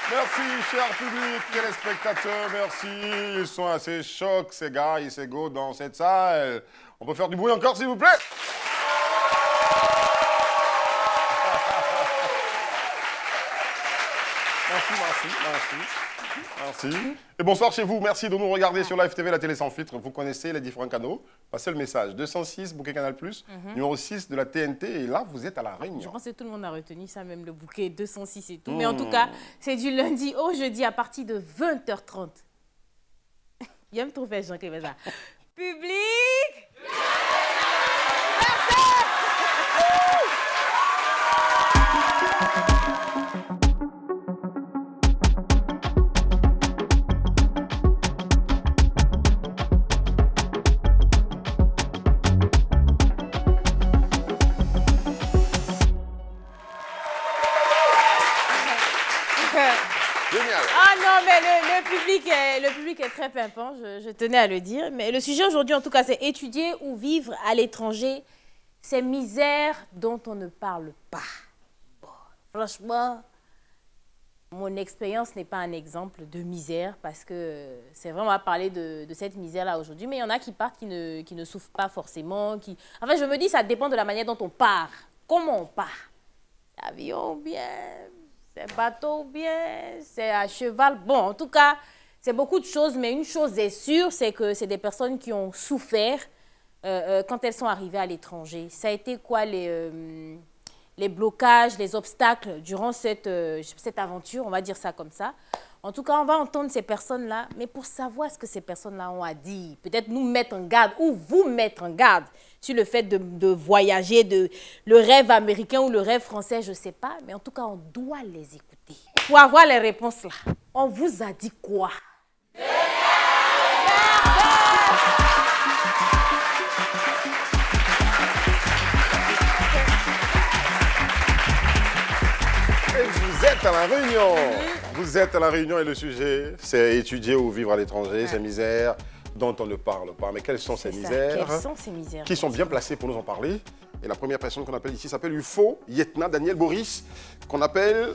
Merci, cher public, téléspectateurs, merci. Ils sont assez chocs, ces gars et ces go dans cette salle. On peut faire du bruit encore, s'il vous plaît? Merci. Et bonsoir chez vous. Merci de nous regarder sur Live TV, la télé sans filtre. Vous connaissez les différents canaux. Passez le message. 206, bouquet Canal+, numéro 6 de la TNT. Et là, vous êtes à La Réunion. Je pense que tout le monde a retenu ça, même le bouquet 206 et tout. Mais en tout cas, c'est du lundi au jeudi à partir de 20h30. Il aime trop faire Jean qui fait ça. Public! Ah non, mais le public est très pimpant, je tenais à le dire. Mais le sujet aujourd'hui, en tout cas, c'est étudier ou vivre à l'étranger, ces misères dont on ne parle pas. Bon, franchement, mon expérience n'est pas un exemple de misère parce que c'est vraiment à parler de cette misère-là aujourd'hui. Mais il y en a qui partent, qui ne souffrent pas forcément. Enfin, je me dis, ça dépend de la manière dont on part. Comment on part? Avion bien, c'est bateau bien, c'est à cheval. Bon, en tout cas, c'est beaucoup de choses, mais une chose est sûre, c'est que c'est des personnes qui ont souffert quand elles sont arrivées à l'étranger. Ça a été quoi les blocages, les obstacles durant cette aventure, on va dire ça comme ça. En tout cas, on va entendre ces personnes-là, mais pour savoir ce que ces personnes-là ont à dire, peut-être nous mettre en garde ou vous mettre en garde sur le fait de voyager, le rêve américain ou le rêve français, je ne sais pas, mais en tout cas, on doit les écouter. Pour avoir les réponses là, on vous a dit quoi? Vous êtes à La Réunion. Vous êtes à La Réunion et le sujet, c'est étudier ou vivre à l'étranger, ces misères dont on ne parle pas. Mais quelles sont ces misères? Quelles sont ces misères? Qui sont bien placées pour nous en parler. Et la première personne qu'on appelle ici s'appelle UFO, Lieutenant Daniel Boris, qu'on appelle,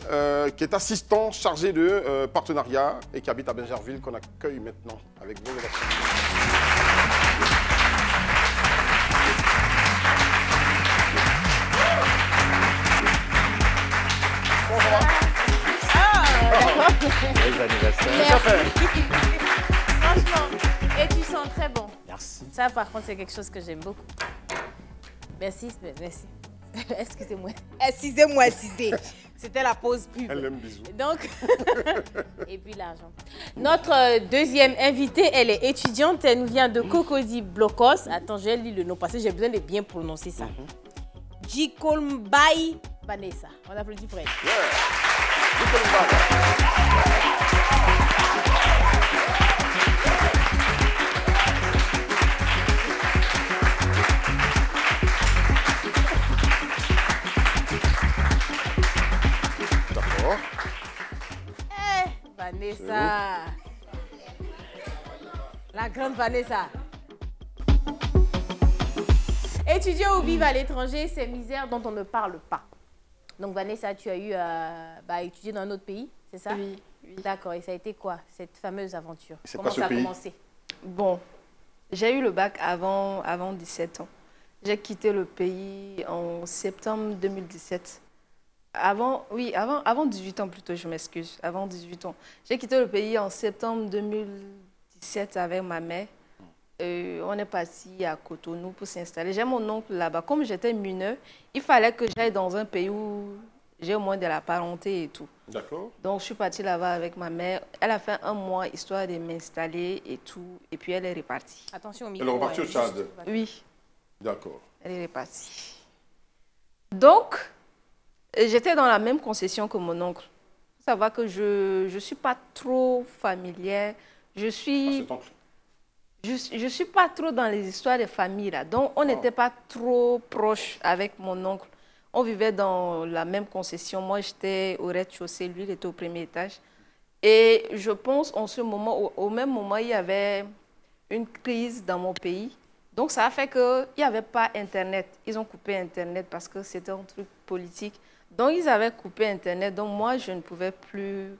qui est assistant chargé de partenariat et qui habite à Bingerville, qu'on accueille maintenant avec vous. Joyeux anniversaire. Franchement, et tu sens très bon. Merci. Ça, par contre, c'est quelque chose que j'aime beaucoup. Merci. Excusez-moi. Excusez-moi, c'était la pause pub. Elle aime bisous. Donc, et puis l'argent. Notre deuxième invitée, elle est étudiante. Elle nous vient de Cocody Blocos. Attends, je vais lire le nom parce que j'ai besoin de bien prononcer ça. Jikolmbai Vanessa. On applaudit pour elle. D'accord. Vanessa. La grande Vanessa. Étudier ou vivre à l'étranger, c'est misère dont on ne parle pas. Donc Vanessa, tu as eu à étudier dans un autre pays, c'est ça? Oui. D'accord, et ça a été quoi, cette fameuse aventure? Comment ça a commencé? Bon, j'ai eu le bac avant 17 ans. J'ai quitté le pays en septembre 2017. Avant 18 ans plutôt, je m'excuse, avant 18 ans. J'ai quitté le pays en septembre 2017 avec ma mère. On est parti à Cotonou pour s'installer. J'ai mon oncle là-bas. Comme j'étais mineure, il fallait que j'aille dans un pays où j'ai au moins de la parenté et tout. D'accord. Donc, je suis partie là-bas avec ma mère. Elle a fait un mois histoire de m'installer et tout. Et puis, elle est repartie. Attention au micro. Elle est repartie au Tchad. Oui. D'accord. Elle est repartie. Donc, j'étais dans la même concession que mon oncle. Il faut savoir que je ne suis pas trop familière. Je suis pas trop dans les histoires de famille, là. Donc, on n'était pas trop proches avec mon oncle. On vivait dans la même concession. Moi, j'étais au rez-de-chaussée. Lui, il était au premier étage. Et je pense, en ce moment, au même moment, il y avait une crise dans mon pays. Donc, ça a fait qu'il n'y avait pas Internet. Ils ont coupé Internet parce que c'était un truc politique. Donc, ils avaient coupé Internet. Donc, moi, je ne pouvais plus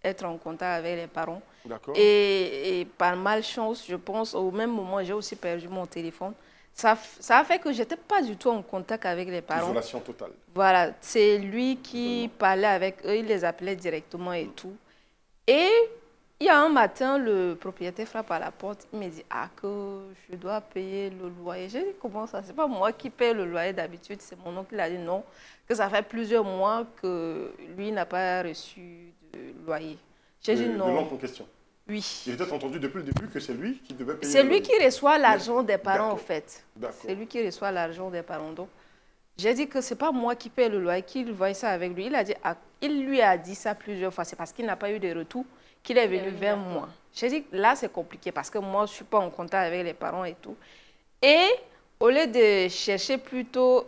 être en contact avec les parents. D'accord. Et par malchance, je pense, au même moment, j'ai aussi perdu mon téléphone. Ça a fait que je n'étais pas du tout en contact avec les parents. Isolation totale. Voilà, c'est lui qui parlait avec eux, il les appelait directement et tout. Et il y a un matin, le propriétaire frappe à la porte, il me dit que je dois payer le loyer. J'ai dit comment ça? C'est pas moi qui paye le loyer d'habitude, c'est mon oncle qui a dit non, que ça fait plusieurs mois que lui n'a pas reçu de loyer. J'ai dit non. De l'oncle en question? Oui. Il était entendu depuis le début que c'est lui qui devait payer. C'est lui qui reçoit l'argent des parents en fait. C'est lui qui reçoit l'argent des parents. Donc, j'ai dit que ce n'est pas moi qui paye le loyer, qu'il voit ça avec lui. Il lui a dit ça plusieurs fois. C'est parce qu'il n'a pas eu de retour qu'il est venu vers moi. J'ai dit là, c'est compliqué parce que moi, je ne suis pas en contact avec les parents et tout. Et au lieu de chercher plutôt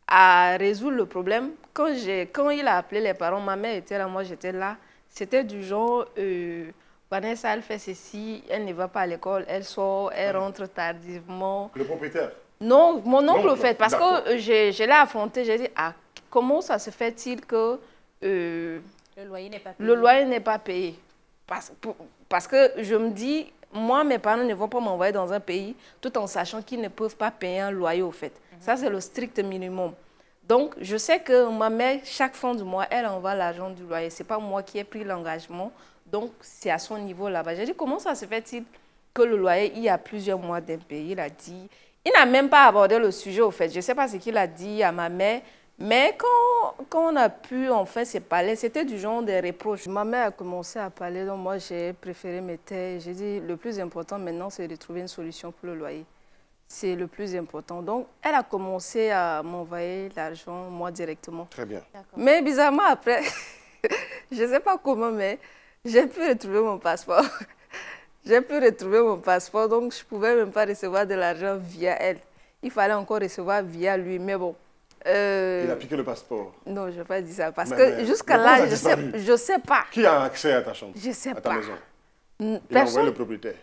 à résoudre le problème, quand il a appelé les parents, ma mère était là, moi j'étais là. C'était du genre, Vanessa, elle fait ceci, elle ne va pas à l'école, elle sort, elle rentre tardivement. Le propriétaire? Non, mon oncle au fait, parce que je l'ai affronté, j'ai dit, comment ça se fait-il que le loyer n'est pas payé? Parce que je me dis, moi, mes parents ne vont pas m'envoyer dans un pays tout en sachant qu'ils ne peuvent pas payer un loyer au fait. Ça, c'est le strict minimum. Donc, je sais que ma mère, chaque fin du mois, elle envoie l'argent du loyer. Ce n'est pas moi qui ai pris l'engagement. Donc, c'est à son niveau là-bas. J'ai dit, comment ça se fait-il que le loyer, il y a plusieurs mois d'impayé? Il a dit, il n'a même pas abordé le sujet au fait. Je ne sais pas ce qu'il a dit à ma mère. Mais quand on a pu en fait se parler, c'était du genre des reproches. Ma mère a commencé à parler, donc moi, j'ai préféré me taire. J'ai dit, le plus important maintenant, c'est de trouver une solution pour le loyer. C'est le plus important. Donc, elle a commencé à m'envoyer l'argent, moi, directement. Très bien. Mais bizarrement, après, je ne sais pas comment, mais j'ai pu retrouver mon passeport. J'ai pu retrouver mon passeport, donc je ne pouvais même pas recevoir de l'argent via elle. Il fallait encore recevoir via lui, mais bon. Il a piqué le passeport? Non, je ne vais pas dire ça, parce que jusqu'à là, je ne sais pas. Qui a accès à ta chambre? Je ne sais pas. À ta maison? Il a envoyé le propriétaire?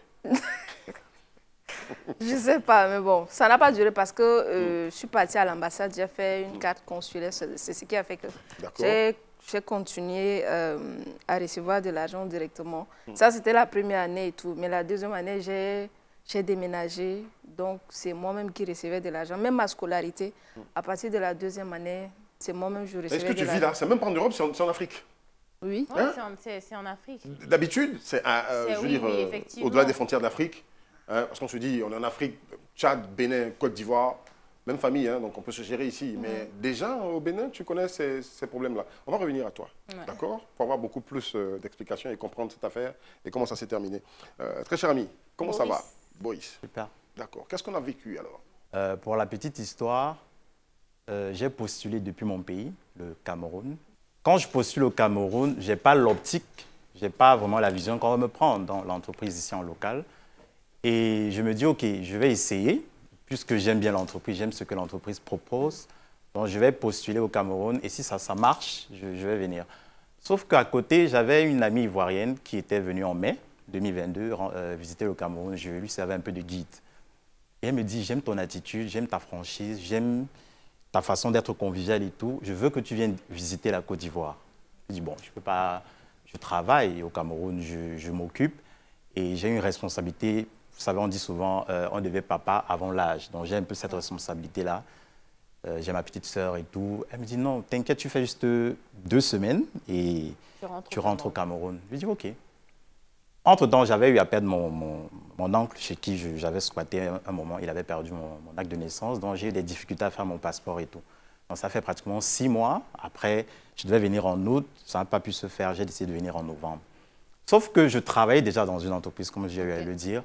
Je ne sais pas, mais bon, ça n'a pas duré parce que je suis partie à l'ambassade, j'ai fait une carte consulaire, c'est ce qui a fait que j'ai continué à recevoir de l'argent directement. Ça, c'était la première année et tout, mais la deuxième année, j'ai déménagé, donc c'est moi-même qui recevais de l'argent. Même ma scolarité, à partir de la deuxième année, c'est moi-même qui recevais de l'argent. Est-ce que tu vis là? C'est même pas en Europe, c'est en Afrique? Oui. Ouais, c'est en Afrique. D'habitude, c'est au-delà des frontières d'Afrique. Parce qu'on se dit, on est en Afrique, Tchad, Bénin, Côte d'Ivoire, même famille, hein, donc on peut se gérer ici. Mais déjà, au Bénin, tu connais ces problèmes-là. On va revenir à toi, d'accord? Pour avoir beaucoup plus d'explications et comprendre cette affaire et comment ça s'est terminé. Très cher ami, comment ça va, Boris? Super. D'accord. Qu'est-ce qu'on a vécu alors? Pour la petite histoire, j'ai postulé depuis mon pays, le Cameroun. Quand je postule au Cameroun, je n'ai pas l'optique, je n'ai pas vraiment la vision qu'on va me prendre dans l'entreprise ici en local. Et je me dis, OK, je vais essayer, puisque j'aime bien l'entreprise, j'aime ce que l'entreprise propose. Donc, je vais postuler au Cameroun et si ça marche, je vais venir. Sauf qu'à côté, j'avais une amie ivoirienne qui était venue en mai 2022 visiter le Cameroun. Je lui servais un peu de guide. Et elle me dit, j'aime ton attitude, j'aime ta franchise, j'aime ta façon d'être convivial et tout. Je veux que tu viennes visiter la Côte d'Ivoire. Je dis, bon, je ne peux pas, je travaille au Cameroun, je m'occupe et j'ai une responsabilité. Vous savez, on dit souvent, on devait papa avant l'âge. Donc, j'ai un peu cette responsabilité-là. J'ai ma petite sœur et tout. Elle me dit, non, t'inquiète, tu fais juste 2 semaines et tu rentres au Cameroun. Je lui dis, OK. Entre-temps, j'avais eu à perdre mon oncle chez qui j'avais squatté un moment. Il avait perdu mon acte de naissance. Donc, j'ai eu des difficultés à faire mon passeport et tout. Donc, ça fait pratiquement 6 mois. Après, je devais venir en août. Ça n'a pas pu se faire. J'ai décidé de venir en novembre. Sauf que je travaillais déjà dans une entreprise, comme j'ai eu à le dire.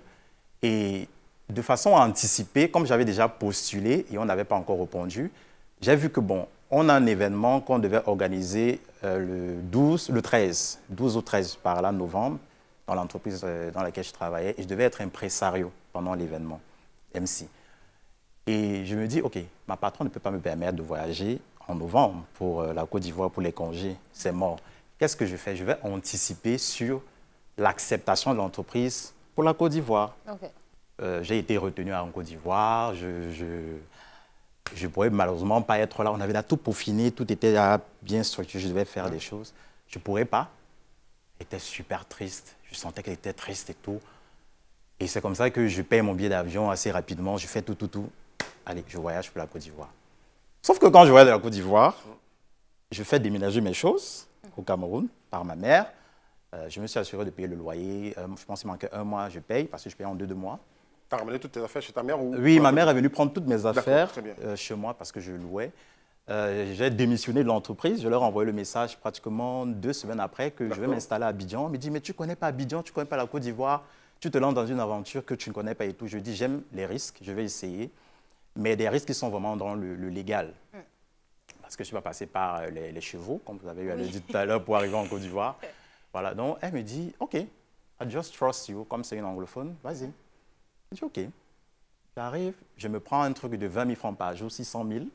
Et de façon à anticiper, comme j'avais déjà postulé et on n'avait pas encore répondu, j'ai vu que, bon, on a un événement qu'on devait organiser le 12 ou 13 par là, novembre, dans l'entreprise dans laquelle je travaillais. Et je devais être impresario pendant l'événement, MC. Et je me dis, OK, ma patronne ne peut pas me permettre de voyager en novembre pour la Côte d'Ivoire, pour les congés. C'est mort. Qu'est-ce que je fais? Je vais anticiper sur l'acceptation de l'entreprise pour la Côte d'Ivoire. Okay. J'ai été retenu en Côte d'Ivoire. je ne pourrais malheureusement pas être là. On avait là tout peaufiné, tout était là bien structuré, je devais faire des choses. Je ne pourrais pas. Elle était super triste. Je sentais qu'elle était triste et tout. Et c'est comme ça que je paye mon billet d'avion assez rapidement. Je fais tout. Allez, je voyage pour la Côte d'Ivoire. Sauf que quand je voyage de la Côte d'Ivoire, je fais déménager mes choses au Cameroun par ma mère. Je me suis assuré de payer le loyer. Je pense qu'il manquait 1 mois, je paye parce que je paye en 2 mois. Tu as ramené toutes tes affaires chez ta mère ou... Oui, ma mère est venue prendre toutes mes affaires bien. chez moi parce que je louais. J'ai démissionné de l'entreprise. Je leur ai envoyé le message pratiquement 2 semaines après que je vais m'installer à Abidjan. On me dit, mais tu ne connais pas Abidjan, tu ne connais pas la Côte d'Ivoire, tu te lances dans une aventure que tu ne connais pas et tout. Je dis, j'aime les risques, je vais essayer, mais des risques qui sont vraiment dans le légal. Parce que je ne suis pas passé par les chevaux, comme vous avez eu à le dire tout à l'heure, pour arriver en Côte d'Ivoire. Voilà, donc elle me dit, OK, I just trust you, comme c'est une anglophone, vas-y. Je dis, OK. J'arrive, je me prends un truc de 20 000 francs par jour, 600 000.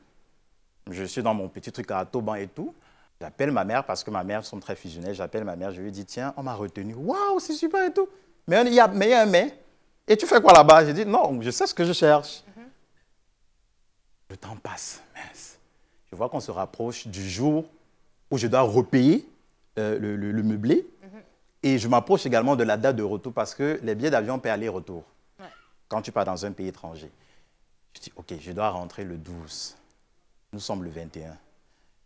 Je suis dans mon petit truc à Toban et tout. J'appelle ma mère parce que ma mère sont très fusionnelles. J'appelle ma mère, je lui dis, tiens, on m'a retenu. Waouh, c'est super et tout. Mais il y a un mais. Et tu fais quoi là-bas? J'ai dit, non, je sais ce que je cherche. Le temps passe, mince. Je vois qu'on se rapproche du jour où je dois repayer le meublé. Et je m'approche également de la date de retour parce que les billets d'avion paient aller-retour. Quand tu pars dans un pays étranger. Je dis, OK, je dois rentrer le 12. Nous sommes le 21.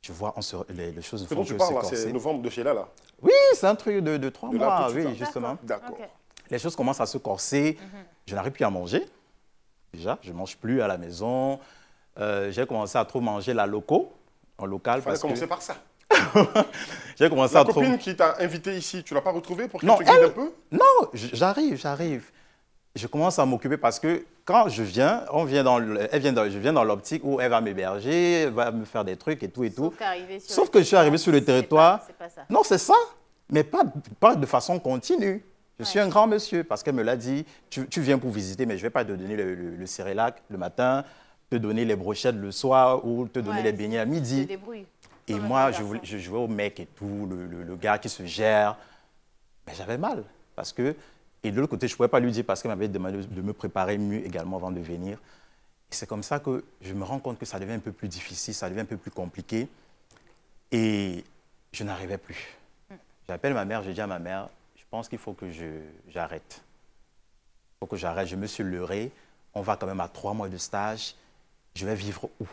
Je vois, les choses ne font que se corser. C'est dont tu parles, c'est novembre de chez là. Oui, c'est un truc de 3 mois, oui, justement. D'accord. Okay. Les choses commencent à se corser. Je n'arrive plus à manger. Déjà, je ne mange plus à la maison. J'ai commencé à trop manger en local. Il fallait commencer par ça. J'ai commencé La copine qui t'a invité ici, tu ne l'as pas retrouvée pour qu'elle te guide un peu? Non, j'arrive. Je commence à m'occuper parce que quand je viens, je viens dans l'optique où elle va m'héberger, elle va me faire des trucs et tout. Sauf que je suis arrivé sur le territoire. C'est pas ça. Non, c'est ça, mais pas de façon continue. Je suis un grand monsieur parce qu'elle me l'a dit, tu viens pour visiter, mais je ne vais pas te donner le cérélac le matin, te donner les brochettes le soir ou te donner les beignets à midi. Et moi, je jouais au mec et tout, le gars qui se gère. Mais j'avais mal parce que... Et de l'autre côté, je ne pouvais pas lui dire parce qu'elle m'avait demandé de me préparer mieux également avant de venir. Et c'est comme ça que je me rends compte que ça devient un peu plus difficile, ça devient un peu plus compliqué. Et je n'arrivais plus. J'appelle ma mère, je dis à ma mère, je pense qu'il faut que j'arrête. Il faut que j'arrête, je me suis leurré. On va quand même à 3 mois de stage. Je vais vivre où?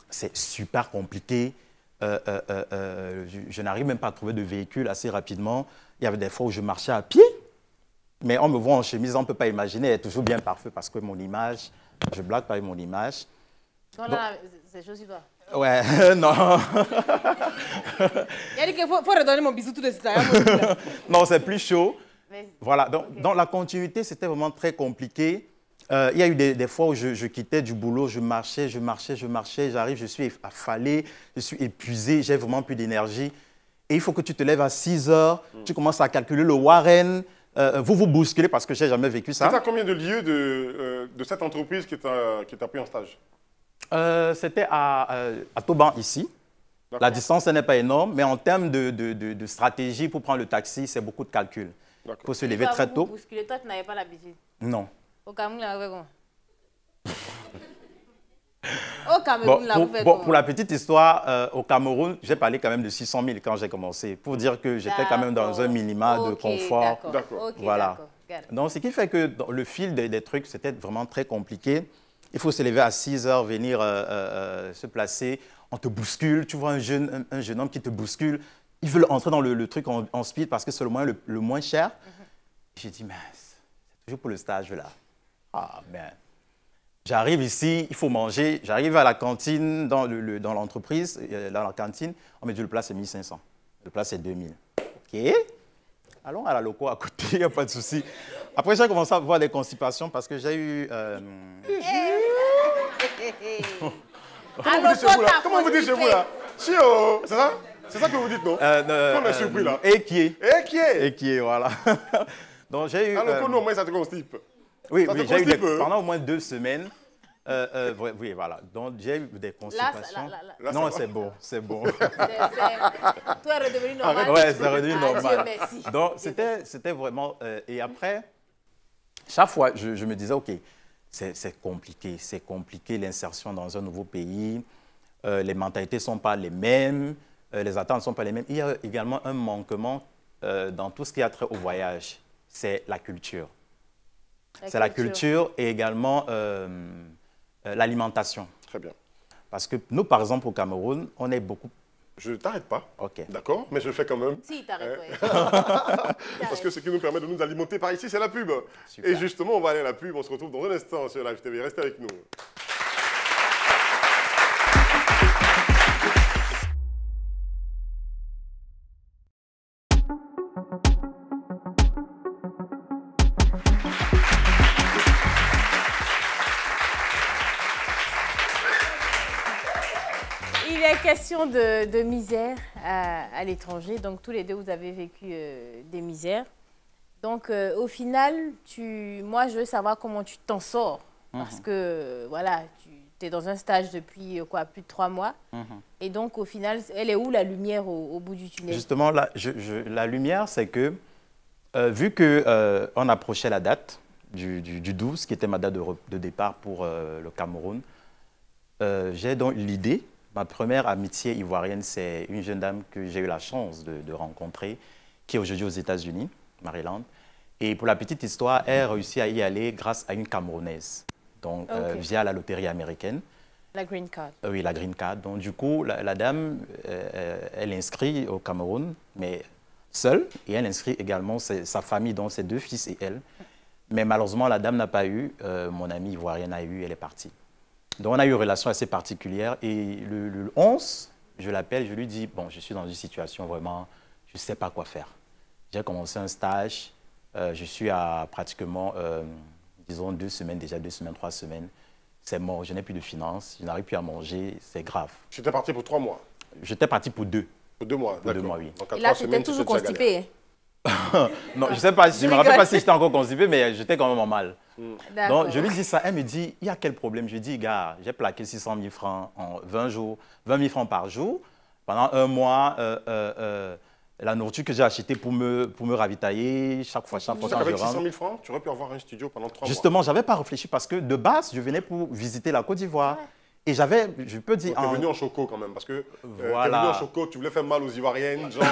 C'est super compliqué. Je n'arrive même pas à trouver de véhicule assez rapidement. Il y avait des fois où je marchais à pied. Mais on me voit en chemise, on ne peut pas imaginer, elle est toujours bien parfaite parce que mon image, je blague pas avec mon image. Donc là, c'est chose toi. Ouais, non. Il a dit qu'il faut redonner mon bisou tout de suite. Non, c'est plus chaud. Mais... Voilà, donc dans la continuité, c'était vraiment très compliqué. Il y a eu des fois où je quittais du boulot, je marchais, j'arrive, je suis affalé, je suis épuisé, j'ai vraiment plus d'énergie. Et il faut que tu te lèves à 6 heures, tu commences à calculer le Warren. Vous bousculez parce que je n'ai jamais vécu ça. Tu as combien de lieux de cette entreprise qui t'a pris en stage? C'était à Toban, ici. La distance n'est pas énorme, mais en termes de stratégie pour prendre le taxi, c'est beaucoup de calculs. Il faut se lever très tôt. Bousculer, toi, tu n'avais pas l'habitude? Non. Au Cameroun, là, vous faites comment? Au Cameroun, là, vous faites comment? Pour la petite histoire, au Cameroun, j'ai parlé quand même de 600 000 quand j'ai commencé, pour dire que j'étais quand même dans un minima de confort. D'accord. Voilà. Donc, ce qui fait que dans le fil des trucs, c'était vraiment très compliqué. Il faut se lever à 6 heures, venir se placer. On te bouscule. Tu vois un jeune homme qui te bouscule. Ils veulent entrer dans le truc en speed parce que c'est le moins cher. J'ai dit, mais c'est toujours pour le stage là. Ah, ben. J'arrive ici, il faut manger. J'arrive à la cantine, dans l'entreprise, dans la cantine. On me dit, le plat, c'est 1500. Le plat, c'est 2000. OK. Allons à la loco à côté, il n'y a pas de souci. Après, j'ai commencé à avoir des constipations parce que j'ai eu... Comment vous dites chez vous là? Chio, c'est ça? C'est ça que vous dites, non? On est surpris là. Équier, voilà. Donc j'ai eu... À loco, non, moi, ça te constipe. Oui, j'ai eu pendant au moins 2 semaines. Oui, voilà. Donc, j'ai eu des constipations. Là, non, c'est bon, c'est bon. Toi, est redevenu normal. Oui, c'est redevenu normal. Donc, c'était vraiment... et après, chaque fois, je me disais, OK, c'est compliqué. C'est compliqué l'insertion dans un nouveau pays. Les mentalités ne sont pas les mêmes, les attentes ne sont pas les mêmes. Il y a également un manquement dans tout ce qui a trait au voyage. C'est la culture. C'est la culture et également l'alimentation. Très bien. Parce que nous, par exemple, au Cameroun, on est beaucoup... Je ne t'arrête pas. OK. D'accord, mais je le fais quand même. Si, t'arrêtes, ouais. Parce que ce qui nous permet de nous alimenter par ici, c'est la pub. Super. Et justement, on va aller à la pub. On se retrouve dans un instant sur Live TV. Restez avec nous. Il est question de misère à l'étranger. Donc, tous les deux, vous avez vécu des misères. Donc, au final, moi, je veux savoir comment tu t'en sors. Parce que, voilà, tu es dans un stage depuis, quoi, plus de 3 mois. Et donc, au final, elle est où la lumière au bout du tunnel? Justement, la lumière, c'est que, vu qu'on approchait la date du 12, qui était ma date de départ pour le Cameroun, j'ai donc l'idée. Ma première amitié ivoirienne, c'est une jeune dame que j'ai eu la chance de rencontrer, qui est aujourd'hui aux États-Unis, Maryland. Et pour la petite histoire, elle a réussi à y aller grâce à une Camerounaise, donc via la loterie américaine. La green card. Oui, la green card. Donc du coup, la dame, elle inscrit au Cameroun, mais seule, et elle inscrit également sa famille, donc ses 2 fils et elle. Mais malheureusement, la dame n'a pas eu, mon amie ivoirienne a eu, elle est partie. Donc, on a eu une relation assez particulière. Et le 11, je l'appelle, je lui dis, bon, je suis dans une situation vraiment, je ne sais pas quoi faire. J'ai commencé un stage, je suis à pratiquement, disons, 2 semaines, déjà 2 semaines, 3 semaines. C'est mort, je n'ai plus de finances, je n'arrive plus à manger, c'est grave. Tu étais parti pour 3 mois? J'étais parti pour 2. Pour 2 mois, d'accord. 2 mois, oui. Donc, à Et là, 3 tu étais semaines, toujours déjà galère. constipé. Non, je ne sais pas, je ne me rappelle pas si j'étais encore constipé, mais j'étais quand même en mal. D'accord. Donc, je lui dis ça, elle me dit, il y a quel problème? Je lui dis, gars, j'ai plaqué 600 000 francs en 20 jours, 20 000 francs par jour. Pendant 1 mois, la nourriture que j'ai achetée pour me ravitailler, chaque fois quand je Avec 600 rentre. 000 francs, tu aurais pu avoir un studio pendant 3 mois. Justement, je n'avais pas réfléchi parce que de base, je venais pour visiter la Côte d'Ivoire. Ouais. Et j'avais, je peux dire... Tu es venu en choco quand même, parce que tu es Voilà. venu en choco, tu voulais faire mal aux Ivoiriennes, genre,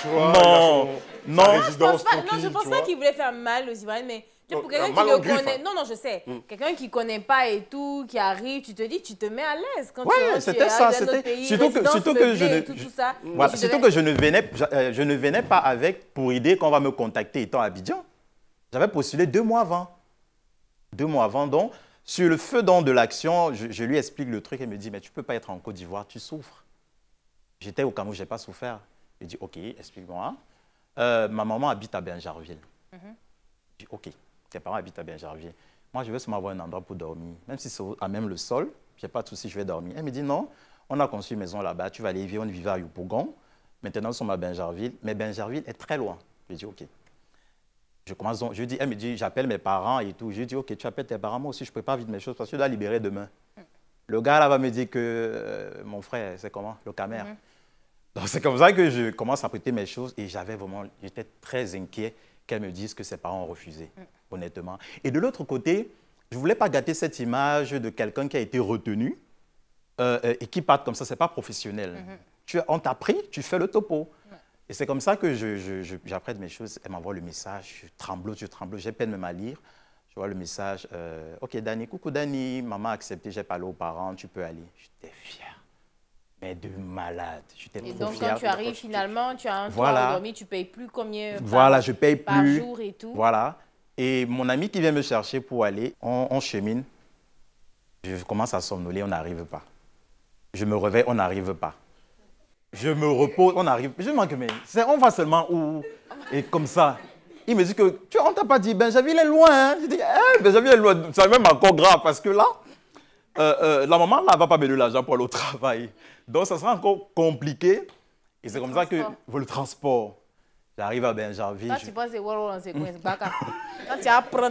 tu vois, Non, il a sa non. résidence Non, tranquille, je pense tu pas vois. qu'il voulait faire mal aux Ivoiriennes, mais tu vois, pour quelqu'un qui mal ne en griffe, connaît... hein. Non, je sais. Quelqu'un qui ne connaît pas et tout, qui arrive, tu te dis, tu te mets à l'aise quand Ouais, tu rentres, c'était tu ça, arrives dans c'était- notre pays, surtout que- résidence surtout que meublée je ne- et tout ça. Voilà, Et tu surtout devais- que je ne venais pas avec pour idée qu'on va me contacter étant à Abidjan. J'avais postulé 2 mois avant. 2 mois avant, donc, sur le feu de l'action, je lui explique le truc et me dit, mais tu ne peux pas être en Côte d'Ivoire, tu souffres. J'étais au Cameroun, je n'ai pas souffert. Je dis, OK, explique-moi. Ma maman habite à Bingerville. Je dis, OK, tes parents habitent à Bingerville. Moi, je veux seulement avoir un endroit pour dormir. Même si c'est à même le sol, je n'ai pas de souci, je vais dormir. Elle me dit, non, on a construit une maison là-bas, tu vas aller vivre, on vivait à Yopougon. Maintenant, nous sommes à Bingerville, mais Bingerville est très loin. Je dis, OK. Je commence donc, elle me dit, j'appelle mes parents et tout. Je dis, OK, tu appelles tes parents, moi aussi, je prépare vite mes choses parce que je dois libérer demain. Le gars là va me dire que mon frère, c'est comment? Le Camer. Donc c'est comme ça que je commence à prêter mes choses et j'étais très inquiet qu'elle me dise que ses parents ont refusé, honnêtement. Et de l'autre côté, je ne voulais pas gâter cette image de quelqu'un qui a été retenu et qui part comme ça, ce n'est pas professionnel. On t'a pris, tu fais le topo. Et c'est comme ça que j'apprête mes choses. Elle m'envoie le message, je tremble, j'ai peine même à lire. Je vois le message, OK, Dani, coucou Dani, maman a accepté, j'ai parlé aux parents, tu peux aller. J'étais fier, mais de malade. J'étais trop Et donc, fier. quand tu arrives, finalement, tu as un Voilà. toit à dormir, tu ne payes plus combien Voilà, je paye par plus. jour et tout. Voilà. Et mon ami qui vient me chercher pour aller, on chemine. Je commence à somnoler, on n'arrive pas. Je me réveille, on n'arrive pas. Je me repose, on arrive. Je me dis, mais on va seulement où? Et comme ça. Il me dit que, on t'a pas dit, Benjerville est loin. Hein? Je dis, Benjerville est loin. C'est même encore grave parce que là, la maman là, va pas me donner l'argent pour aller au travail. Donc, ça sera encore compliqué. Et c'est comme ça que, le transport. J'arrive à Benjerville. Quand tu passes des wallows dans ces coins, c'est pas quand tu apprends.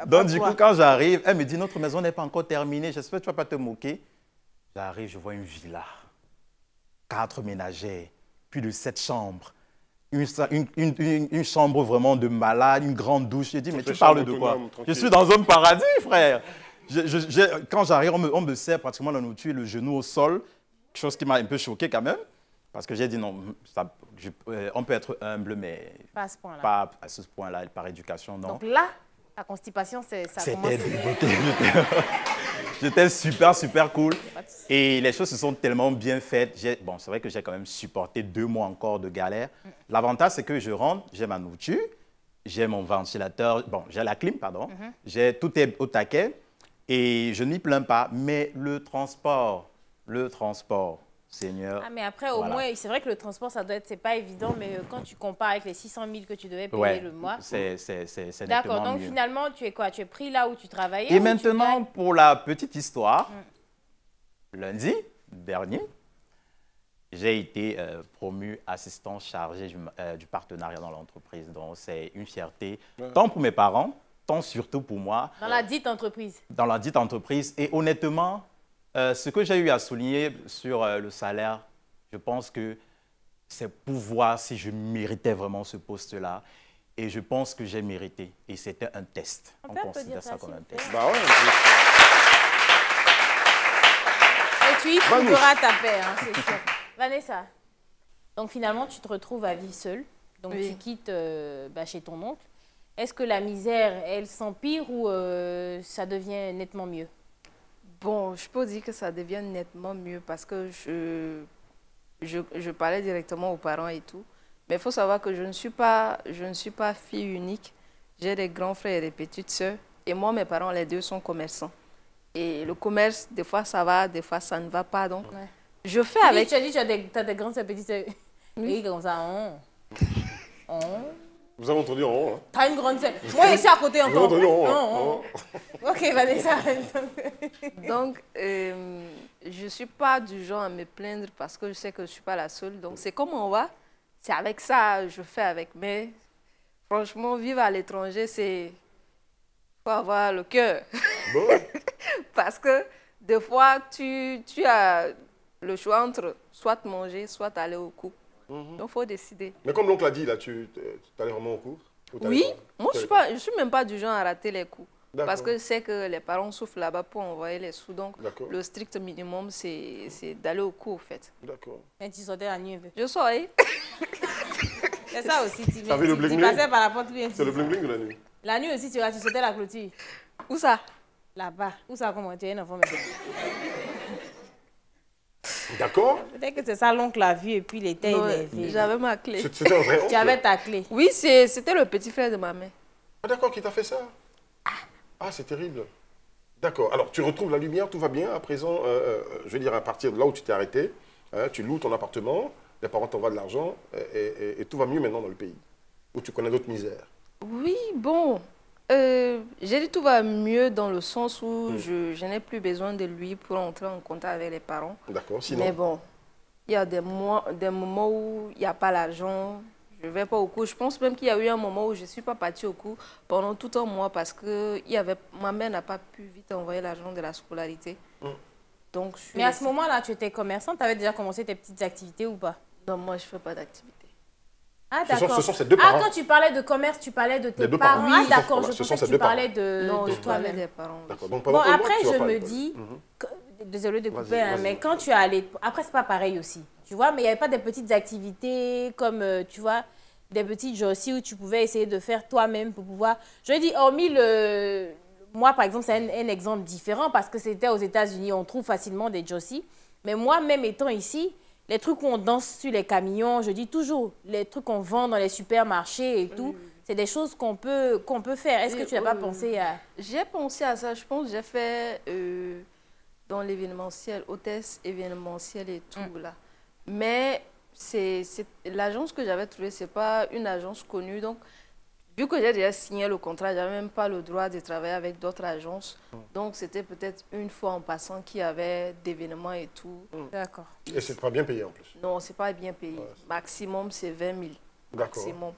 Donc, du coup, quand j'arrive, elle me dit, notre maison n'est pas encore terminée. J'espère que tu ne vas pas te moquer. J'arrive, je vois une villa. 4 ménagères, plus de 7 chambres. une chambre vraiment de malade, une grande douche. J'ai dit, mais tu Toutes les parles chambres de quoi? autonomes, Je tranquille. suis dans un paradis, frère. Quand j'arrive, on me sert pratiquement la nourriture, le genou au sol, quelque chose qui m'a un peu choqué quand même, parce que j'ai dit non, on peut être humble, mais Pas à ce point-là. pas à ce point-là, par éducation, non. Donc là, la constipation, ça commence. J'étais super cool. Et les choses se sont tellement bien faites. Bon, c'est vrai que j'ai quand même supporté 2 mois encore de galère. L'avantage, c'est que je rentre, j'ai ma nourriture, j'ai mon ventilateur, bon, j'ai la clim, pardon. Tout est au taquet et je n'y plains pas. Mais le transport, Seigneur. Ah, mais après, au voilà. moins, c'est vrai que le transport, c'est pas évident, mais quand tu compares avec les 600 000 que tu devais payer Ouais, le mois. c'est D'accord, nettement donc mieux. finalement, tu es quoi? Tu es pris là où tu travaillais? Et ou maintenant, pour la petite histoire, lundi dernier, j'ai été promu assistant chargé du partenariat dans l'entreprise. Donc, c'est une fierté, tant pour mes parents, tant surtout pour moi. Dans la dite entreprise. Dans la dite entreprise. Et honnêtement, ce que j'ai eu à souligner sur le salaire, je pense que c'est pour voir si je méritais vraiment ce poste-là. Et je pense que j'ai mérité. Et c'était un test. On peut considère applaudir ça ça, comme s'il un vous plaît. test. Bah ouais. Et tu y trouveras ta paix, hein, c'est sûr. Vanessa, donc finalement, tu te retrouves à vivre seule. Donc Oui. tu quittes chez ton oncle. Est-ce que la misère, elle s'empire ou ça devient nettement mieux? Bon, je peux dire que ça devient nettement mieux parce que je parlais directement aux parents et tout. Mais il faut savoir que je ne suis pas fille unique. J'ai des grands frères et des petites sœurs. Et moi, mes parents, les deux sont commerçants. Et le commerce, des fois, ça va, des fois, ça ne va pas. Donc, Ouais. je fais Oui, avec... tu as dit que tu as des grandes et petites sœurs. Oui, comme ça. Vous avez entendu en haut, hein? T'as une grande sœur. Moi, ici à côté Vous avez encore. entendu en haut, hein? Ok, Vanessa. Donc, je ne suis pas du genre à me plaindre parce que je sais que je ne suis pas la seule. Donc, c'est comme on va. C'est avec ça, je fais avec. Mais franchement, vivre à l'étranger, c'est... faut avoir le cœur. Bon. Parce que des fois, tu as le choix entre soit manger, soit aller au cours. Donc, il faut décider. Mais comme l'oncle l'a dit, là, tu allais vraiment au cours? Ou t'allais Oui, pas? moi, je ne suis même pas du genre à rater les cours. D'accord. Parce que je sais que les parents souffrent là-bas pour envoyer les sous. Donc, D'accord. le strict minimum, c'est d'aller au cours, en fait. D'accord. Et tu sortais la nuit un peu. Je saurais. C'est ça aussi. Tu Ça fait le tu bling-bling? passais par la porte bien. C'est le bling-bling de la nuit. La nuit aussi, tu sautais la clôture. Où ça? Là-bas. Où ça, comment tu es un enfant maintenant? D'accord. Peut-être que c'est ça, l'oncle l'a vu et puis il était Non, énervé. j'avais ma clé. C'était un vrai oncle? Tu avais ta clé. Oui, c'était le petit frère de ma mère. Ah d'accord, qui t'a fait ça? Ah, c'est terrible. D'accord. Alors, tu retrouves la lumière, tout va bien. À présent, je veux dire, à partir de là où tu t'es arrêté, hein, tu loues ton appartement, les parents t'envoient de l'argent et tout va mieux maintenant dans le pays, où tu connais d'autres misères. Oui, bon. J'ai dit tout va mieux dans le sens où je n'ai plus besoin de lui pour entrer en contact avec les parents. D'accord. Sinon, Mais bon, il y a des moments où il n'y a pas l'argent. Je ne vais pas au cours. Je pense même qu'il y a eu un moment où je ne suis pas partie au cours pendant tout un mois parce que ma mère n'a pas pu vite envoyer l'argent de la scolarité. Donc, Mais à ce moment-là, tu étais commerçante, tu avais déjà commencé tes petites activités ou pas? Non, moi, je ne fais pas d'activité. Ah, Ce sont- d'accord. ce sont ces deux parents. Ah, quand tu parlais de commerce, tu parlais de tes Les deux parents. parents. Ah, Oui, d'accord, voilà, je ce sont pensais ces que deux tu parlais parents. de Non, je parlais toi-même. des parents. d'accord. Donc, Bon, pendant un mois, après, tu vas je pas me aller. dis, désolée de couper, Vas-y, hein, vas-y. mais quand tu es allé, après, c'est pas pareil aussi. Tu vois, mais il n'y avait pas des petites activités comme, tu vois, des petites aussi où tu pouvais essayer de faire toi-même pour pouvoir. Je dis, hormis le. Moi, par exemple, c'est un exemple différent parce que c'était aux États-Unis, on trouve facilement des Josie. Mais moi, même étant ici, les trucs où on danse sur les camions, je dis toujours, les trucs qu'on vend dans les supermarchés et tout, c'est des choses qu'on peut faire. Est-ce que tu n'as pas pensé à... J'ai pensé à ça. Je pense que j'ai fait dans l'événementiel, hôtesse événementielle et tout là. Mais l'agence que j'avais trouvée, ce n'est pas une agence connue. Donc, vu que j'ai déjà signé le contrat, je n'avais même pas le droit de travailler avec d'autres agences. Donc, c'était peut-être une fois en passant qu'il y avait d'événements et tout. D'accord. Et c'est pas bien payé en plus. Non, ce n'est pas bien payé. Ouais. Maximum, c'est 20 000. D'accord. Maximum.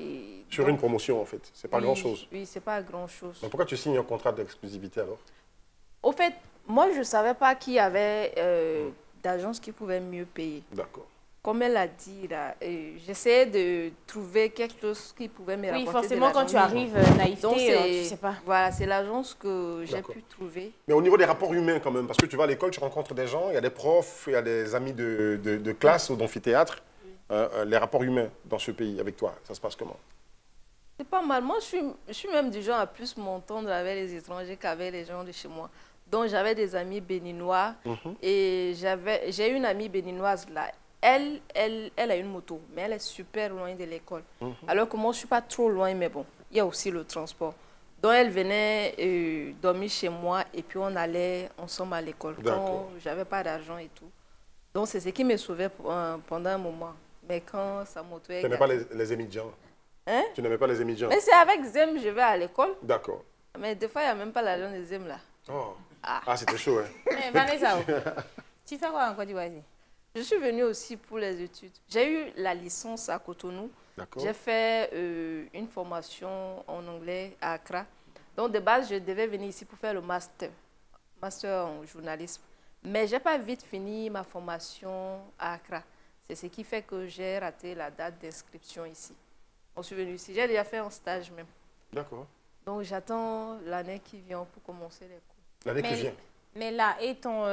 Et Sur donc, une promotion en fait. C'est pas oui, grand-chose. Oui, ce n'est pas grand-chose. Donc pourquoi tu signes un contrat d'exclusivité alors? Au fait, moi, je ne savais pas qu'il y avait d'agences qui pouvaient mieux payer. D'accord. comme elle a dit, j'essayais de trouver quelque chose qui pouvait me rapporter. Oui, forcément, quand tu arrives, naïveté, tu sais pas. Voilà, c'est l'agence que j'ai pu trouver. Mais au niveau des rapports humains quand même, parce que tu vas à l'école, tu rencontres des gens, il y a des profs, il y a des amis de classe ou d'amphithéâtre. Les rapports humains dans ce pays avec toi, ça se passe comment? C'est pas mal. Moi, je suis même du genre à plus m'entendre avec les étrangers qu'avec les gens de chez moi. Donc, j'avais des amis béninois et j'ai une amie béninoise là. Elle a une moto, mais elle est super loin de l'école. Alors que moi, je ne suis pas trop loin, mais bon, il y a aussi le transport. Donc, elle venait dormir chez moi et puis on allait ensemble à l'école quand je n'avais pas d'argent et tout. Donc, c'est ce qui me sauvait pendant un moment. Mais quand sa moto est... Tu n'aimais pas les émigrants? Hein? Tu n'aimais pas les émigrants? Mais c'est avec Zem je vais à l'école. D'accord. Mais des fois, il n'y a même pas l'argent de Zem là. Oh. Ah, c'était chaud, hein? Mais Vanessa, tu fais quoi en Côte d'Ivoire? Je suis venue aussi pour les études. J'ai eu la licence à Cotonou. J'ai fait une formation en anglais à Accra. Donc, de base, je devais venir ici pour faire le master en journalisme. Mais je n'ai pas vite fini ma formation à Accra. C'est ce qui fait que j'ai raté la date d'inscription ici. Je suis venue ici. J'ai déjà fait un stage même. D'accord. Donc, j'attends l'année qui vient pour commencer les cours. L'année qui vient? Mais là, et ton...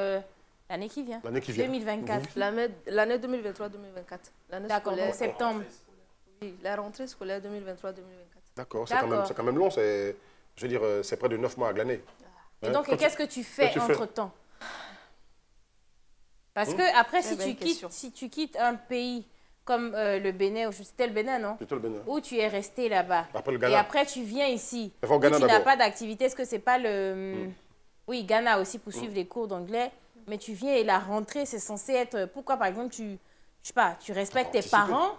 L'année qui vient. L'année qui vient. 2024. L'année 2023-2024. D'accord, en septembre. Oui, la rentrée scolaire 2023-2024. D'accord, c'est quand même long. Je veux dire, c'est près de 9 mois à l'année. Et donc, qu'est-ce que tu fais entre-temps? Parce que après, si tu quittes un pays comme le Bénin, c'était le Bénin, non? Plutôt le Bénin. Où tu es resté là-bas. Et après, tu viens ici. Où tu n'as pas d'activité. Est-ce que c'est pas le... Oui, Ghana aussi pour suivre des cours d'anglais. Mais tu viens et la rentrée, c'est censé être... Pourquoi, par exemple, je sais pas, tu respectes tes parents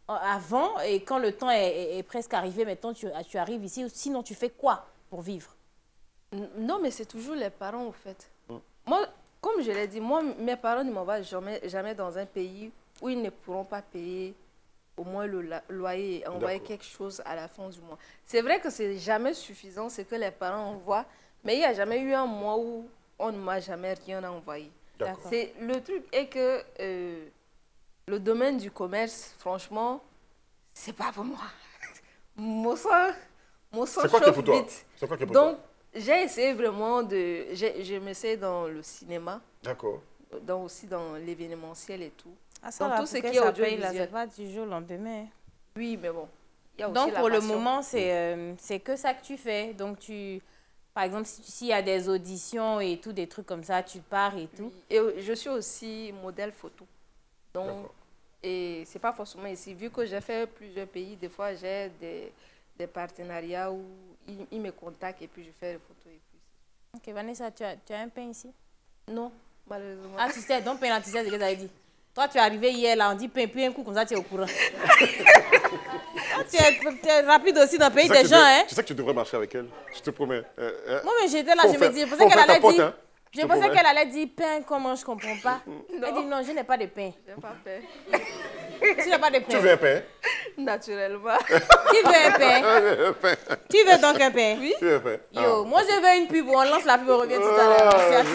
avant et quand le temps est presque arrivé, maintenant, tu arrives ici. Sinon, tu fais quoi pour vivre? Non, mais c'est toujours les parents, au fait. Moi, comme je l'ai dit, moi, mes parents ne m'envoient jamais dans un pays où ils ne pourront pas payer au moins le loyer et envoyer quelque chose à la fin du mois. C'est vrai que c'est jamais suffisant ce que les parents envoient, mais il n'y a jamais eu un mois où on ne m'a jamais rien envoyé. Le truc est que le domaine du commerce, franchement, c'est pas pour moi. Mon sang chauffe vite. C'est quoi qui est pour toi? Donc, j'ai essayé vraiment de... Je m'essaie dans le cinéma. D'accord. Aussi dans l'événementiel et tout. Dans tout ce qui est audiovisuel. C'est pas du jour au lendemain. Oui, mais bon. Y a aussi donc, pour le moment, c'est que ça que tu fais. Donc, par exemple, s'il y a des auditions et tout, des trucs comme ça, tu pars et tout. Et je suis aussi modèle photo. Donc, et c'est pas forcément ici. Vu que j'ai fait plusieurs pays, des fois, j'ai des partenariats où ils me contactent et puis je fais les photos. Et puis... Ok, Vanessa, tu as un pain ici? Non, malheureusement. Ah, tu sais, donc pain là, tu sais ce que tu as dit. Toi, tu es arrivé hier, là, on dit pain, puis un coup, comme ça, tu es au courant. Tu es rapide aussi dans le pays des gens, hein? Tu sais que tu devrais marcher avec elle, je te promets. Moi, mais j'étais là, je me dis, je pensais qu'elle allait dire... Je pensais qu'elle allait dire pain, comment je ne comprends pas. Elle dit non, je n'ai pas de pain. Je n'ai pas pain. Tu n'as pas de pain. Tu veux un pain? Naturellement. Qui veut un pain? Tu veux donc un pain? Oui. Tu veux un pain? Yo, moi je veux une pub, on lance la pub, on revient tout à l'heure.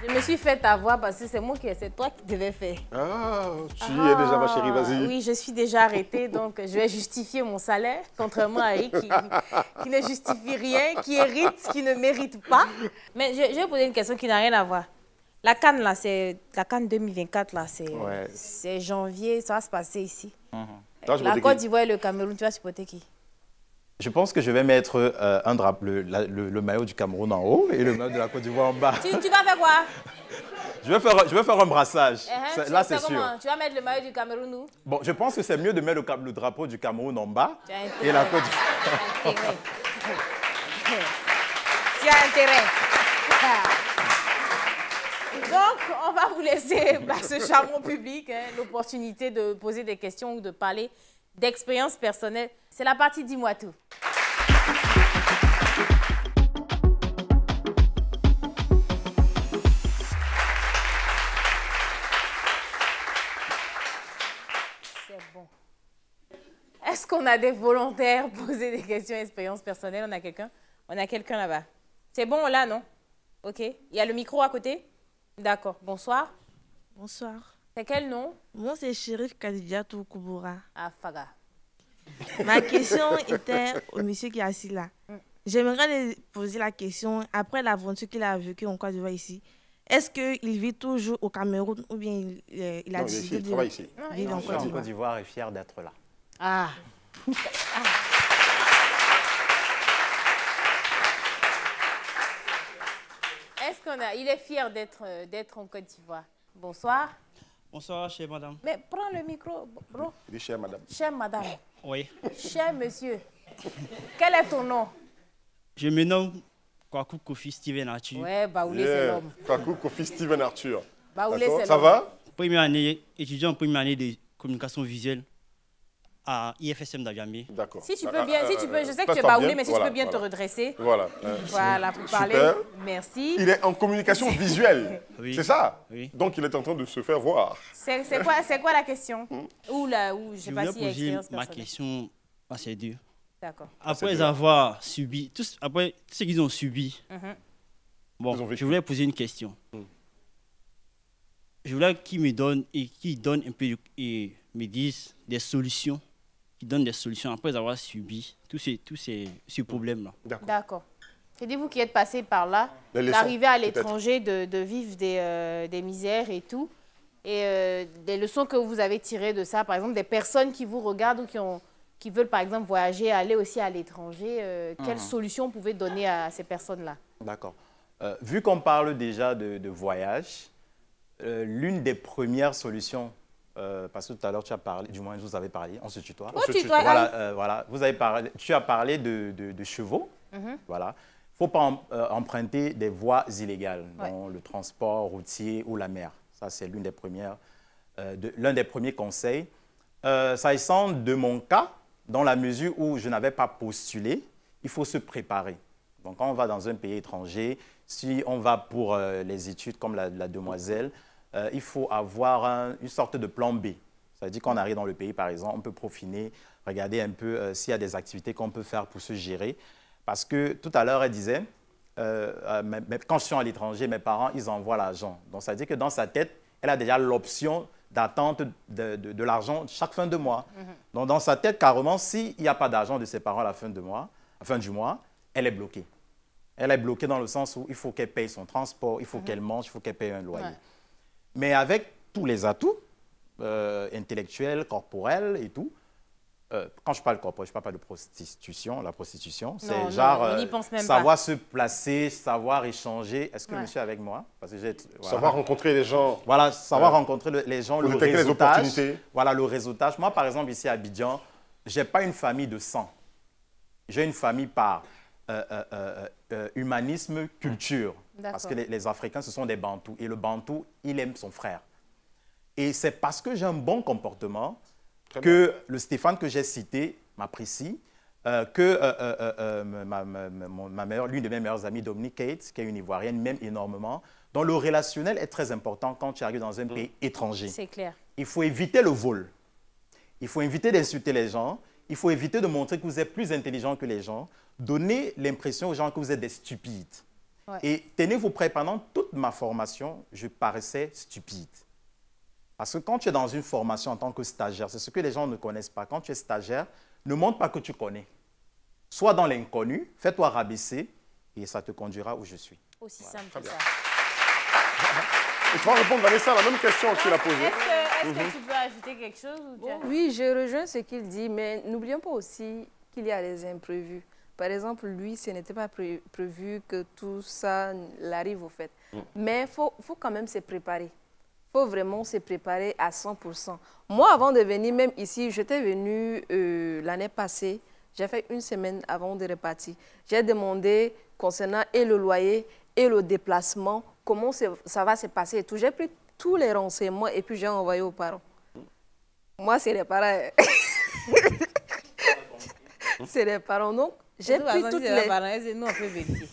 Je me suis fait avoir parce que c'est toi qui devais faire. Ah, tu y es déjà, ma chérie, vas-y. Oui, je suis déjà arrêtée, donc je vais justifier mon salaire, contrairement à Eric qui ne justifie rien, qui hérite, qui ne mérite pas. Mais je vais poser une question qui n'a rien à voir. La CAN, là, c'est la CAN 2024, là, c'est janvier, ça va se passer ici. La Côte d'Ivoire et le Cameroun, tu vas supporter qui? Je pense que je vais mettre le maillot du Cameroun en haut et le maillot de la Côte d'Ivoire en bas. Tu vas faire quoi? Je vais faire un brassage. Là, c'est sûr. Tu vas mettre le maillot du Cameroun où? Bon, je pense que c'est mieux de mettre le drapeau du Cameroun en bas et la Côte d'Ivoire. Tu as intérêt. Donc, on va vous laisser par ce charmant public l'opportunité de poser des questions ou de parler d'expérience personnelle. C'est la partie Dis-moi tout. Est-ce qu'on a des volontaires poser des questions expérience personnelle? On a quelqu'un? On a quelqu'un là-bas. C'est bon là, non? OK. Il y a le micro à côté? D'accord. Bonsoir. Bonsoir. C'est quel nom? Moi, c'est Chérif Kadidiatou Kouboura. Ah, Faga. Ma question était au monsieur qui est assis là. J'aimerais lui poser la question, après l'aventure qu'il a vécue en Côte d'Ivoire ici, est-ce qu'il vit toujours au Cameroun ou bien il a décidé de vivre en Côte d'Ivoire est fier d'être là. Ah. Est-ce qu'on a... Il est fier d'être en Côte d'Ivoire. Bonsoir. Bonsoir, chère madame. Mais prends le micro, bro. Il dit chère madame. Chère madame. Oui. Cher monsieur. Quel est ton nom? Je me nomme Kwaku Kofi Steven Arthur. Ouais, Baoulé, c'est l'homme. Kwaku Kofi Steven Arthur. Baoulé, c'est l'homme. Ça va? Première année, étudiant en première année de communication visuelle à IFSM d'Aviamé. D'accord. Si tu peux bien, si tu peux, je sais que tu es Baoulé, mais si tu peux bien te redresser. Voilà. Voilà, pour parler. Super. Merci. Il est en communication visuelle. Oui. C'est ça? Oui. Donc, il est en train de se faire voir. C'est quoi la question? Ou je sais pas Je s'il y a voulais poser expérience ma personnelle. question à ces deux. D'accord. Après avoir subi, après tout ce qu'ils ont subi, Ils ont bon, vécu. je voulais poser une question. Je voulais qu'ils me donnent un peu et me disent des solutions, qu'ils donnent des solutions après avoir subi tous ces problèmes-là. D'accord. C'est vous qui êtes passé par là, Les leçons, d'arriver à peut-être. l'étranger, de vivre des misères et tout. Et des leçons que vous avez tirées de ça, par exemple, des personnes qui vous regardent ou qui veulent, par exemple, voyager, aller aussi à l'étranger, quelles solutions vous pouvez donner à ces personnes-là? D'accord. Vu qu'on parle déjà de voyage, l'une des premières solutions, parce que tout à l'heure tu as parlé, du moins je vous avais parlé, on se tutoie. Oh, tutoie. Voilà, voilà. Tu as parlé de chevaux. Voilà. Il ne faut pas emprunter des voies illégales, dont le transport routier ou la mer. Ça, c'est l'un des premiers conseils. S'agissant de mon cas, dans la mesure où je n'avais pas postulé, il faut se préparer. Donc, quand on va dans un pays étranger, si on va pour les études comme la demoiselle, il faut avoir une sorte de plan B. Ça veut dire qu'on arrive dans le pays, par exemple, on peut profiter, regarder un peu s'il y a des activités qu'on peut faire pour se gérer. Parce que tout à l'heure, elle disait, quand je suis à l'étranger, mes parents, ils envoient l'argent. Donc, ça veut dire que dans sa tête, elle a déjà l'option d'attente de l'argent chaque fin de mois. Donc, dans sa tête, carrément, s'il n'y a pas d'argent de ses parents à la fin du mois, elle est bloquée. Elle est bloquée dans le sens où il faut qu'elle paye son transport, il faut qu'elle mange, il faut qu'elle paye un loyer. Mais avec tous les atouts intellectuels, corporels et tout, quand je parle corporel, je ne parle pas de prostitution. La prostitution, c'est genre savoir se placer, savoir échanger. Est-ce que monsieur est avec moi? Parce que savoir rencontrer les gens. Voilà, savoir rencontrer les gens, le détecter les opportunités. Voilà, le réseautage. Moi, par exemple, ici à Abidjan, je n'ai pas une famille de sang. J'ai une famille par humanisme, culture. Parce que les Africains, ce sont des Bantous. Et le Bantou, il aime son frère. Et c'est parce que j'ai un bon comportement que le Stéphane que j'ai cité m'apprécie, que l'une de mes meilleures amies, Dominique Kate, qui est une Ivoirienne, m'aime énormément. Donc le relationnel est très important quand tu arrives dans un pays étranger. C'est clair. Il faut éviter le vol. Il faut éviter d'insulter les gens. Il faut éviter de montrer que vous êtes plus intelligent que les gens. Donnez l'impression aux gens que vous êtes des stupides. Et tenez-vous prêts, pendant toute ma formation, je paraissais stupide. Parce que quand tu es dans une formation en tant que stagiaire, c'est ce que les gens ne connaissent pas. Quand tu es stagiaire, ne montre pas que tu connais. Sois dans l'inconnu, fais-toi rabaisser et ça te conduira où je suis. Aussi simple que ça. Et tu vas répondre, Vanessa, à la même question qu'il a posée. Est-ce que tu peux ajouter quelque chose? Oui, je rejoins ce qu'il dit, mais n'oublions pas aussi qu'il y a des imprévus. Par exemple, lui, ce n'était pas prévu que tout ça l'arrive au fait. Mais il faut quand même se préparer. Il faut vraiment se préparer à 100%. Moi, avant de venir, même ici, j'étais venue l'année passée. J'ai fait une semaine avant de repartir. J'ai demandé concernant et le loyer et le déplacement, comment ça va se passer et tout. J'ai pris tous les renseignements et puis j'ai envoyé aux parents. Moi, c'est les parents. C'est les parents. Donc, j'ai pris toutes les... parents. Nous, on peut vérifier.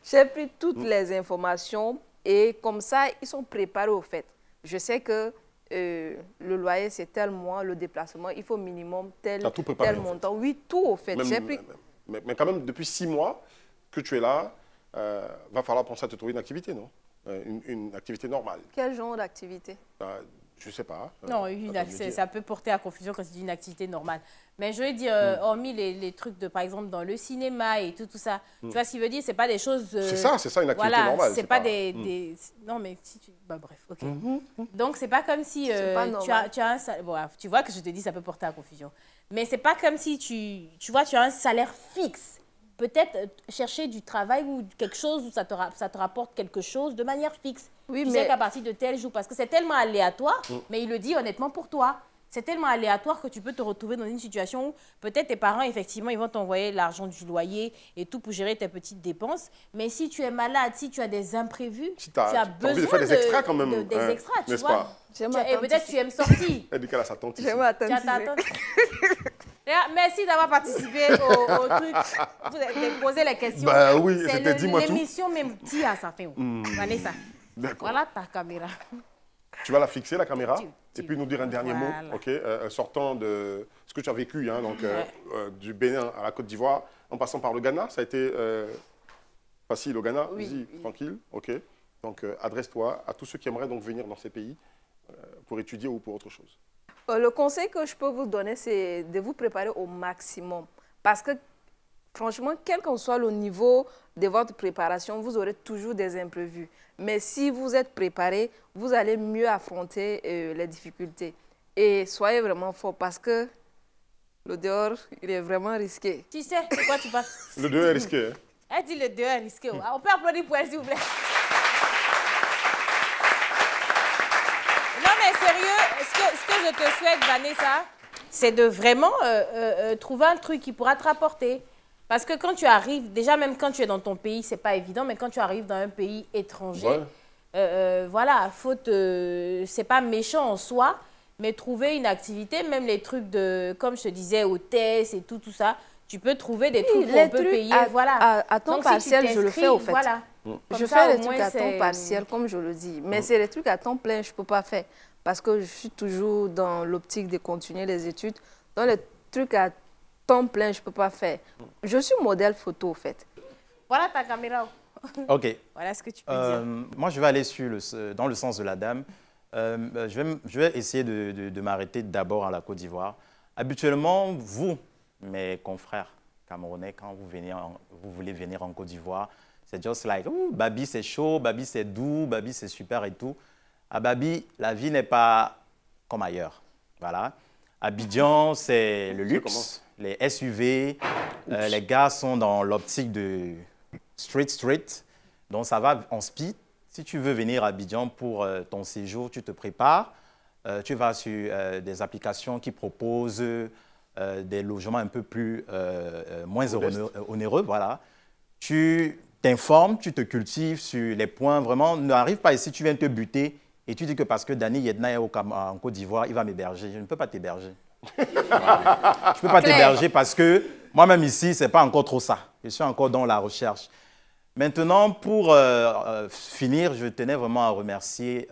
J'ai pris toutes les informations et comme ça, ils sont préparés au fait. Je sais que le loyer, c'est tel mois, le déplacement, il faut minimum tel montant. Oui, tout au fait. Mais quand même, depuis 6 mois que tu es là, va falloir penser à te trouver une activité, non? Une activité normale. Quel genre d'activité? Je ne sais pas. Non, ça peut porter à confusion quand c'est une activité normale. Mais je veux dire, hormis les trucs, par exemple, dans le cinéma et tout ça, tu vois ce qu'il veut dire, c'est pas des choses... c'est ça une activité normale. C'est pas des... Non, mais si tu... Bah, bref, ok. Donc, c'est pas comme si tu as un salaire... Bon, tu vois que je te dis, ça peut porter à confusion. Mais c'est pas comme si tu vois, tu as un salaire fixe. Peut-être chercher du travail ou quelque chose où ça te rapporte quelque chose de manière fixe. Oui, tu sais qu'à partir de tel jour, parce que c'est tellement aléatoire, mais il le dit honnêtement pour toi. C'est tellement aléatoire que tu peux te retrouver dans une situation où peut-être tes parents, effectivement, ils vont t'envoyer l'argent du loyer et tout pour gérer tes petites dépenses. Mais si tu es malade, si tu as des imprévus, si tu as besoin de faire des extras quand même. Des extras, tu vois. Et peut-être tu aimes sortir. Elle dit qu'elle a sa tante ici. Merci d'avoir participé au truc. Vous avez posé les questions. Bah oui, c'était dis-moi tout. L'émission même dit à sa fin. Vanessa, voilà ta caméra. Tu vas la fixer, la caméra, et puis nous dire un dernier mot, ok, sortant de ce que tu as vécu, hein, donc, du Bénin à la Côte d'Ivoire, en passant par le Ghana. Ça a été facile au Ghana, oui. Tranquille, ok. Donc, adresse-toi à tous ceux qui aimeraient donc venir dans ces pays pour étudier ou pour autre chose. Le conseil que je peux vous donner, c'est de vous préparer au maximum. Parce que, franchement, quel qu'en soit le niveau de votre préparation, vous aurez toujours des imprévus. Mais si vous êtes préparé, vous allez mieux affronter les difficultés. Et soyez vraiment fort parce que le dehors, il est vraiment risqué. Tu sais de quoi tu parles? Le dehors est risqué. Hein? Elle dit le dehors est risqué. On peut applaudir pour elle, s'il vous plaît. Non, mais sérieux, ce que je te souhaite, Vanessa, c'est de vraiment trouver un truc qui pourra te rapporter. Parce que quand tu arrives, déjà même quand tu es dans ton pays, c'est pas évident, mais quand tu arrives dans un pays étranger, voilà, c'est pas méchant en soi, mais trouver une activité, même les trucs de, comme je te disais, hôtesse et tout ça, tu peux trouver des trucs où on peut payer, voilà. À temps partiel, je le fais au fait. Voilà. Je fais les trucs à temps partiel, comme je le dis, mais c'est les trucs à temps plein, je peux pas faire, parce que je suis toujours dans l'optique de continuer les études. Dans les trucs à temps plein, je ne peux pas faire. Je suis modèle photo, au fait. Voilà ta caméra. OK. Voilà ce que tu peux dire. Moi, je vais aller dans le sens de la dame. Je vais essayer de m'arrêter d'abord à la Côte d'Ivoire. Habituellement, vous, mes confrères camerounais, quand vous voulez venir en Côte d'Ivoire, c'est just like, Babi, c'est chaud, Babi, c'est doux, Babi, c'est super et tout. À Babi, la vie n'est pas comme ailleurs. Voilà. Abidjan, c'est le luxe, les SUV, les gars sont dans l'optique de street. Donc, ça va en speed. Si tu veux venir à Abidjan pour ton séjour, tu te prépares. Tu vas sur des applications qui proposent des logements un peu plus moins onéreux. Voilà. Tu t'informes, tu te cultives sur les points. Vraiment, n'arrive pas ici, tu viens te buter. Et tu dis que parce que Danny Yedna est en Côte d'Ivoire, il va m'héberger. Je ne peux pas t'héberger. Voilà. Je ne peux pas t'héberger parce que moi-même ici, ce n'est pas encore trop ça. Je suis encore dans la recherche. Maintenant, pour finir, je tenais vraiment à remercier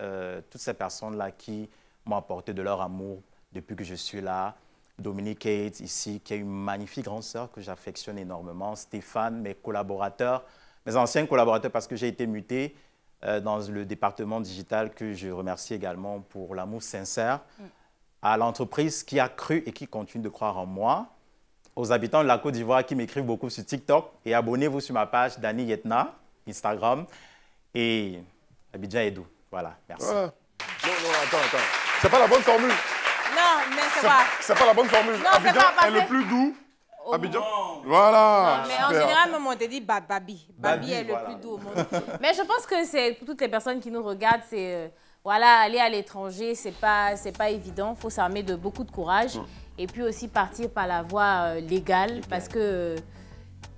toutes ces personnes-là qui m'ont apporté de leur amour depuis que je suis là. Dominique Kate, ici, qui est une magnifique grande sœur que j'affectionne énormément. Stéphane, mes collaborateurs, mes anciens collaborateurs parce que j'ai été muté dans le département digital, que je remercie également pour l'amour sincère, à l'entreprise qui a cru et qui continue de croire en moi, aux habitants de la Côte d'Ivoire qui m'écrivent beaucoup sur TikTok, et abonnez-vous sur ma page Danny Yetna, Instagram, et Abidjan Edou. Voilà, merci. Voilà. Non, attends. C'est pas la bonne formule. Non, mais c'est pas... C'est pas la bonne formule. Non, Abidjan est le plus doux. Abidjan. Voilà. Non, mais en général, même on te dit Babi. Babi est le plus doux au monde. Mais je pense que c'est pour toutes les personnes qui nous regardent, c'est voilà, aller à l'étranger, c'est pas évident. Il faut s'armer de beaucoup de courage et puis aussi partir par la voie légale parce que de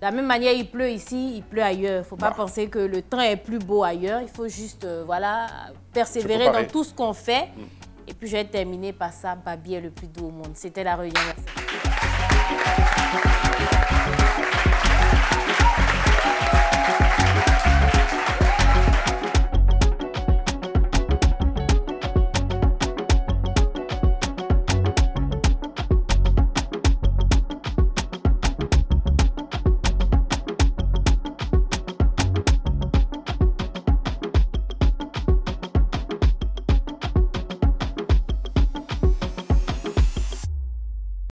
la même manière, il pleut ici, il pleut ailleurs. Il ne faut pas penser que le temps est plus beau ailleurs. Il faut juste voilà, persévérer dans tout ce qu'on fait. Et puis je vais terminer par ça. Babi est le plus doux au monde. C'était la réunion. Merci.